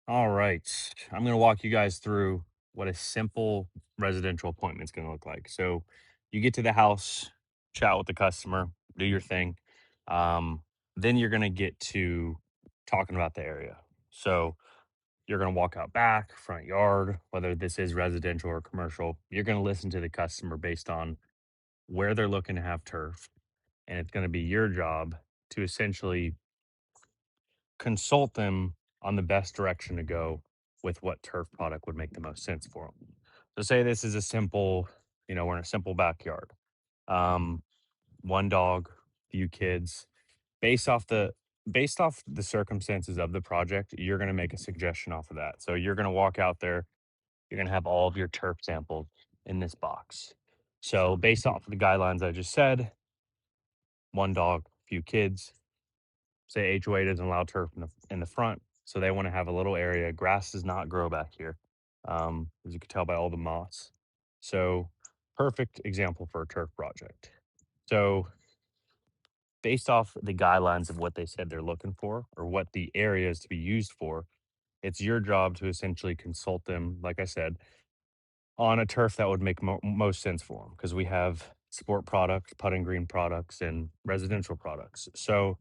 All right. I'm going to walk you guys through what a simple residential appointment is going to look like. So, you get to the house, chat with the customer, do your thing. Um, then you're going to get to talking about the area. So, you're going to walk out back, front yard, whether this is residential or commercial. You're going to listen to the customer based on where they're looking to have turf. And it's going to be your job to essentially consult them on the best direction to go with what turf product would make the most sense for them. So say this is a simple, we're in a simple backyard. Um, one dog, few kids. Based off the based off the circumstances of the project, you're going to make a suggestion off of that. So you're going to walk out there, you're going to have all of your turf samples in this box. So based off of the guidelines I just said, one dog, few kids, say HOA doesn't allow turf in the front, so they want to have a little area. Grass does not grow back here, as you can tell by all the moss. So, perfect example for a turf project. So, based off the guidelines of what they said they're looking for, or what the area is to be used for, it's your job to essentially consult them. Like I said, on a turf that would make most sense for them because we have sport products, putting green products, and residential products. So,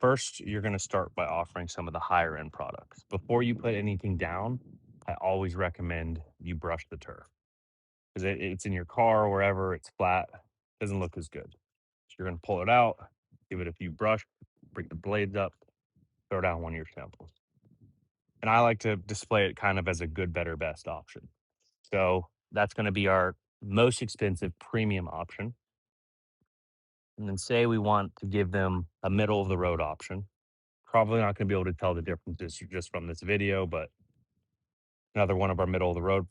first, you're going to start by offering some of the higher end products. Before you put anything down, I always recommend you brush the turf because it's in your car or wherever, it's flat, doesn't look as good. So, you're going to pull it out, give it a few brush, bring the blades up, throw down one of your samples. And I like to display it kind of as a good, better, best option. So that's going to be our most expensive premium option. And then say we want to give them a middle of the road option. Probably not going to be able to tell the differences just from this video, but another one of our middle of the road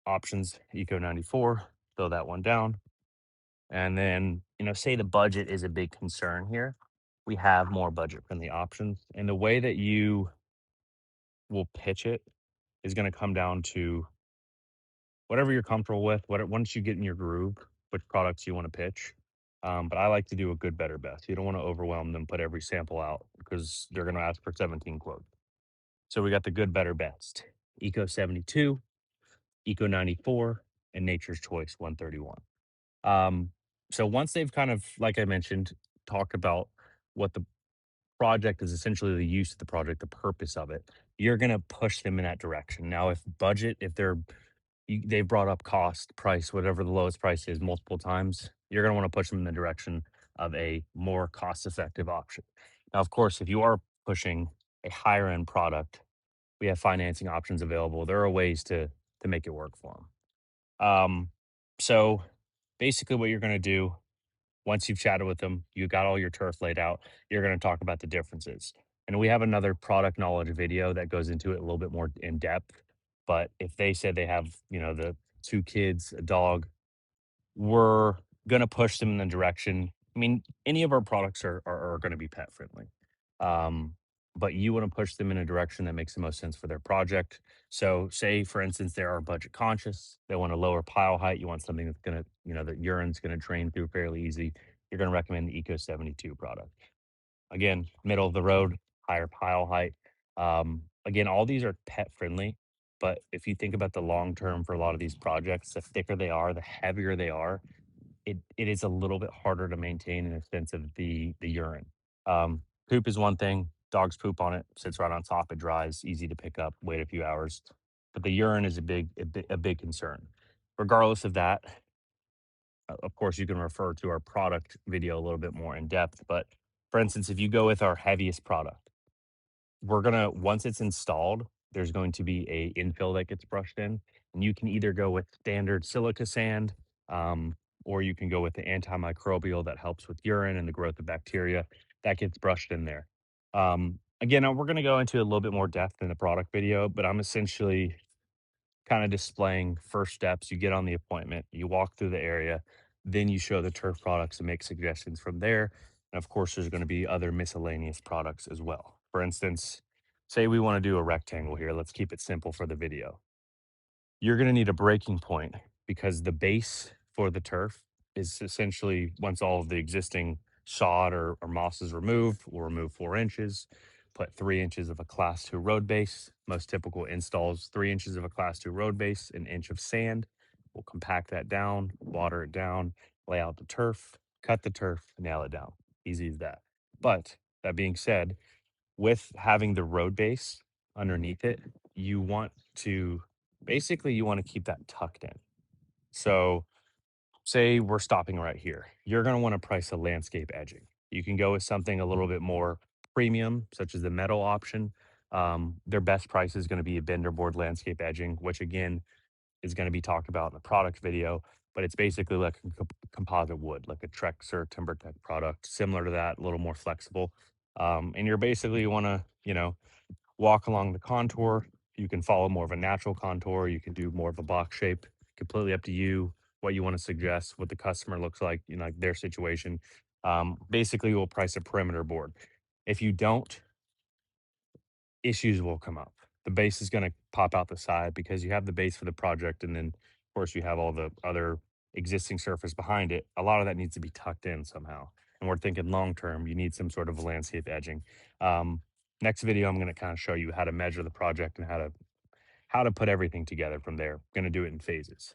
options, Eco 94, throw that one down. And then, say the budget is a big concern here. We have more budget friendly options. And the way that you will pitch it is going to come down to whatever you're comfortable with, once you get in your groove, which products you want to pitch. But I like to do a good, better, best. You don't want to overwhelm them, put every sample out because they're going to ask for 17 quotes. So we got the good, better, best. Eco 72, Eco 94, and Nature's Choice 131. Um, so once they've kind of, like I mentioned, talked about what the project is essentially the use of the project, the purpose of it, you're going to push them in that direction. Now, if they brought up cost, price, whatever the lowest price is multiple times, you're going to want to push them in the direction of a more cost effective option. Now, of course, if you are pushing a higher end product, we have financing options available. There are ways to make it work for them. So basically, what you're going to do once you've chatted with them, you got all your turf laid out, you're going to talk about the differences. And we have another product knowledge video that goes into it a little bit more in depth. But if they said they have, the two kids, a dog, we're going to push them in the direction. I mean, any of our products are going to be pet friendly. Um, but you want to push them in a direction that makes the most sense for their project. So, say for instance, they are budget conscious, they want a lower pile height, you want something that's going to, that urine's going to drain through fairly easy. You're going to recommend the Eco 72 product. Again, middle of the road, higher pile height. Again, all these are pet friendly, but if you think about the long term for a lot of these projects, the thicker they are, the heavier they are, it is a little bit harder to maintain in the sense of the urine. Poop is one thing. Dogs poop on it, sits right on top, it dries, easy to pick up, wait a few hours. But the urine is a big concern. Regardless of that, of course, you can refer to our product video a little bit more in depth. But for instance, if you go with our heaviest product, we're gonna once it's installed, there's going to be a infill that gets brushed in, and you can either go with standard silica sand, or you can go with the antimicrobial that helps with urine and the growth of bacteria that gets brushed in there. Again, we're gonna go into a little bit more depth in the product video, but I'm essentially kind of displaying first steps. You get on the appointment, you walk through the area, then you show the turf products and make suggestions from there. And of course, there's going to be other miscellaneous products as well. For instance, say we want to do a rectangle here. Let's keep it simple for the video. You're going to need a breaking point because the base for the turf is essentially once all of the existing sod or moss is removed, we'll remove 4 inches. put 3 inches of a class 2 road base. Most typical installs, 3 inches of a class 2 road base, an inch of sand. We'll compact that down, water it down, lay out the turf, cut the turf, nail it down. Easy as that. But that being said, with having the road base underneath it, you want to basically you want to keep that tucked in. So say we're stopping right here. You're going to want to price a landscape edging. You can go with something a little bit more premium, such as the metal option. Their best price is going to be a bender board landscape edging, which again is going to be talked about in the product video. But it's basically like a composite wood, like a Trex or TimberTech product, similar to that, a little more flexible. And you're basically want to, walk along the contour. You can follow more of a natural contour. You can do more of a box shape. Completely up to you what you want to suggest, what the customer looks like, like their situation. Basically, we'll price a perimeter board. If you don't, issues will come up. The base is going to pop out the side because you have the base for the project, and then of course you have all the other existing surface behind it. A lot of that needs to be tucked in somehow. And we're thinking long term, you need some sort of landscape edging. Um, Next video, I'm going to kind of show you how to measure the project and how to put everything together from there. Going to do it in phases.